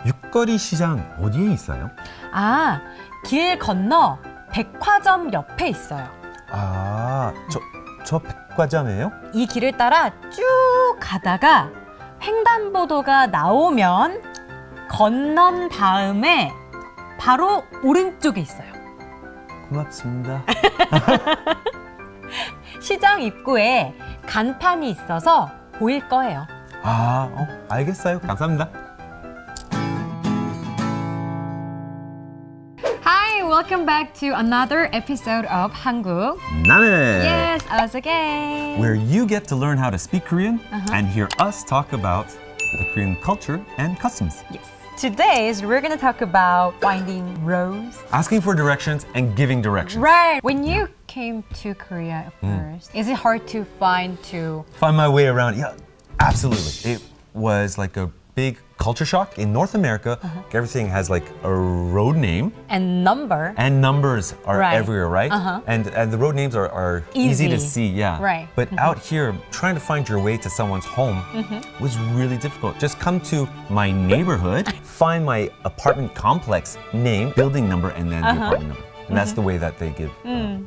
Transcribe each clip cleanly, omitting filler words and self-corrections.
육거리 시장 어디에 있어요? 아, 길 건너 백화점 옆에 있어요. 아, 저 백화점이에요? 이 길을 따라 쭉 가다가 횡단보도가 나오면 건넌 다음에 바로 오른쪽에 있어요. 고맙습니다. 시장 입구에 간판이 있어서 보일 거예요. 알겠어요. 감사합니다. Hi, welcome back to another episode of Hangeul. 남매! Yes, us again. Where you get to learn how to speak Korean and hear us talk about the Korean culture and customs. Yes. Today, we're going to talk about finding roads. Asking for directions and giving directions. Right. When you came to Korea at first, is it hard to find Find my way around. Yeah, absolutely. It was like a big culture shock. In North America, everything has like a road name. and number? And numbers are Right. everywhere, right? And the road names are easy to Easy. see, yeah. Right. But out here, trying to find your way to someone's home was really difficult. Just come to my neighborhood, find my apartment complex name, building number, and then the apartment number. And that's the way that they give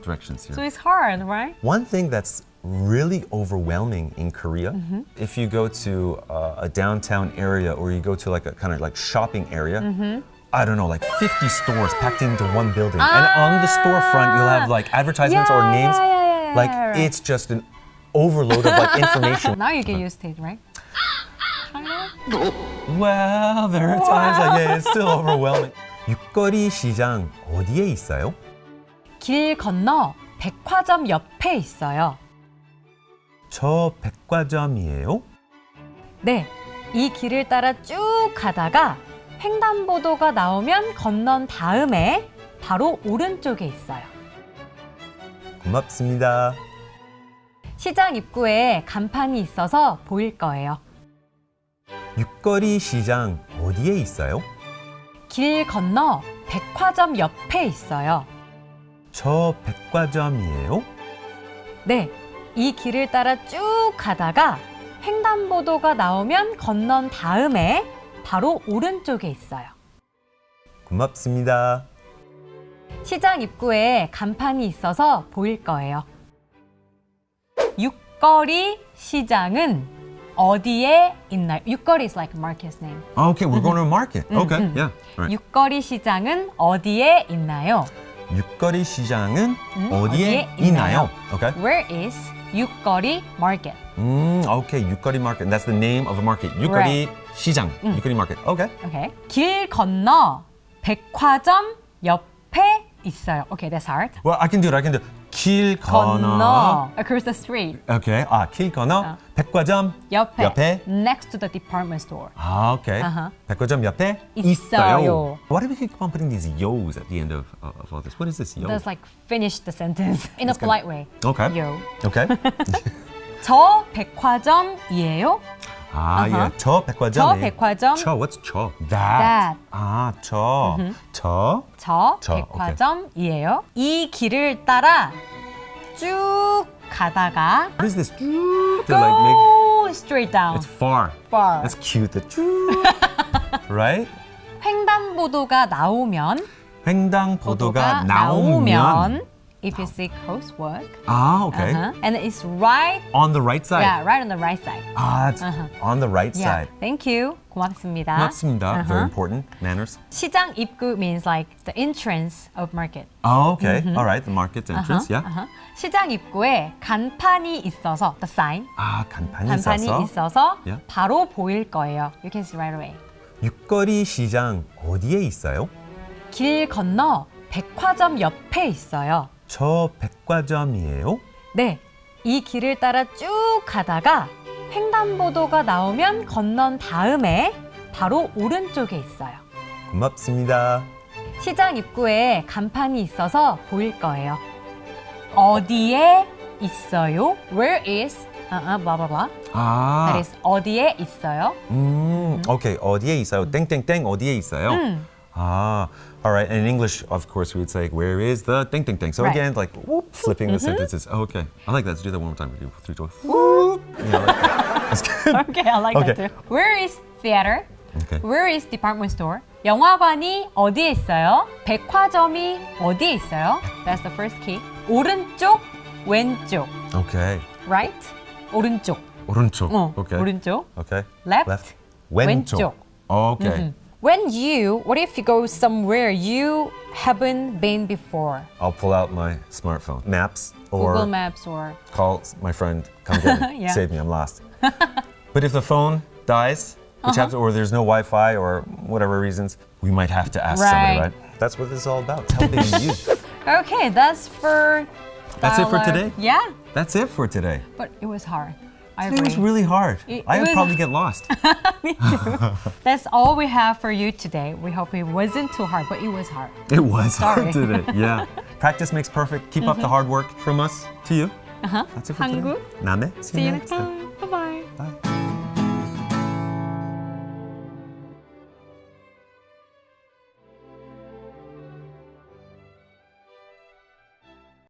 directions here. So it's hard, right? One thing that's really overwhelming in Korea, if you go to a downtown area or you go to like a kind of like shopping area, I don't know, like 50 stores packed into one building. And on the storefront, you'll have like advertisements or names. Like it's just an overload of like information. Now you get used to it, right? Kind of. Well, there are times like, yeah, it's still overwhelming. 육거리 시장 어디에 있어요? 길 건너 백화점 옆에 있어요. 저 백화점이에요? 네, 이 길을 따라 쭉 가다가 횡단보도가 나오면 건넌 다음에 바로 오른쪽에 있어요. 고맙습니다. 시장 입구에 간판이 있어서 보일 거예요. 육거리 시장 어디에 있어요? 길 건너 백화점 옆에 있어요. 저 백화점이에요? 네, 이 길을 따라 쭉 가다가 횡단보도가 나오면 건넌 다음에 바로 오른쪽에 있어요. 고맙습니다. 시장 입구에 간판이 있어서 보일 거예요. 육거리 시장은 어디에 있나요? 육거리 is like a market's name. Okay, we're going to a market. Okay, yeah. Right. 육거리 시장은 어디에 있나요? 육거리 시장은 어디에 있나요? Okay. Where is 육거리 market? Okay, 육거리 market. That's the name of a market. 육거리 시장. 육거리 market. Okay. Okay. 길 건너 백화점 옆에 있어요. Okay, that's hard. Well, I can do it. 길 건너. Across the street. Okay. 길 건너. 백화점 옆에. Next to the department store. Okay. 백화점 옆에 있어요. Why do we keep on putting these yo's at the end of all this? What is this yo? That's like finish the sentence in a polite way. Okay. Yo. Okay. 저 백화점이에요? 예. 저 백화점. 저 백화점. 저, what's 저? That. That. 저. 저 저, 백화점이에요. 이 길을 따라 쭉 가다가 What is this? go straight down. It's far. Far. That's cute. The right? 횡단보도가 나오면 횡단보도가 나오면. if you see crosswalk. Okay. And it's right. On the right side. Yeah, right on the right side. It's on the right Yeah. side. Thank you. 고맙습니다. 고맙습니다. Very important. Manners. 시장 입구 means like the entrance of market. Okay. All right. The market entrance. Yeah. 시장 입구에 간판이 있어서 the sign. 간판이 간판이 있어서 Yeah. 바로 보일 거예요. You can see right away. 육거리 시장 어디에 있어요? 길 건너 백화점 옆에 있어요. 저 백화점이에요? 네, 이 길을 따라 쭉 가다가 횡단보도가 나오면 건넌 다음에 바로 오른쪽에 있어요. 고맙습니다. 시장 입구에 간판이 있어서 보일 거예요. 어디에 있어요? Where is blah blah blah. That is 어디에 있어요? Okay. 어디에 있어요? 땡땡땡 어디에 있어요? All right. And in English, of course, we would say, where is the ding, ding, ding. So Right. again, like, whoop, flipping the sentences. Okay. I like that. Let's do that one more time. We do 3, 2, 1. Whoop. Yeah, like that. That's good. Okay, I like that too. Where is theater? Okay. Where is department store? 영화관이 어디에 있어요? 백화점이 어디에 있어요? That's the first key. 오른쪽, 왼쪽. Okay. Right? 오른쪽. 오른쪽. 어, Okay. 오른쪽. Okay. Left. 왼쪽. 왼쪽. Okay. What if you go somewhere you haven't been before? I'll pull out my smartphone. Maps or Google Maps or call my friend, come get me, Yeah. save me, I'm lost. But if the phone dies, which happens, or there's no Wi-Fi or whatever reasons, we might have to ask somebody, Right. right? That's what this is all about. It's helping you. Okay, that's for That's it for dialogue. today? Yeah, That's it for today. but it was hard. I It was agree. really hard. It I would was- probably get lost. Me too. That's all we have for you today. We hope it wasn't too hard, but it was hard. It was Sorry. hard today. Yeah. Practice makes perfect. Keep up the hard work from us to you. That's it for 한국. today. 남매. See you next time. Bye-bye. Bye.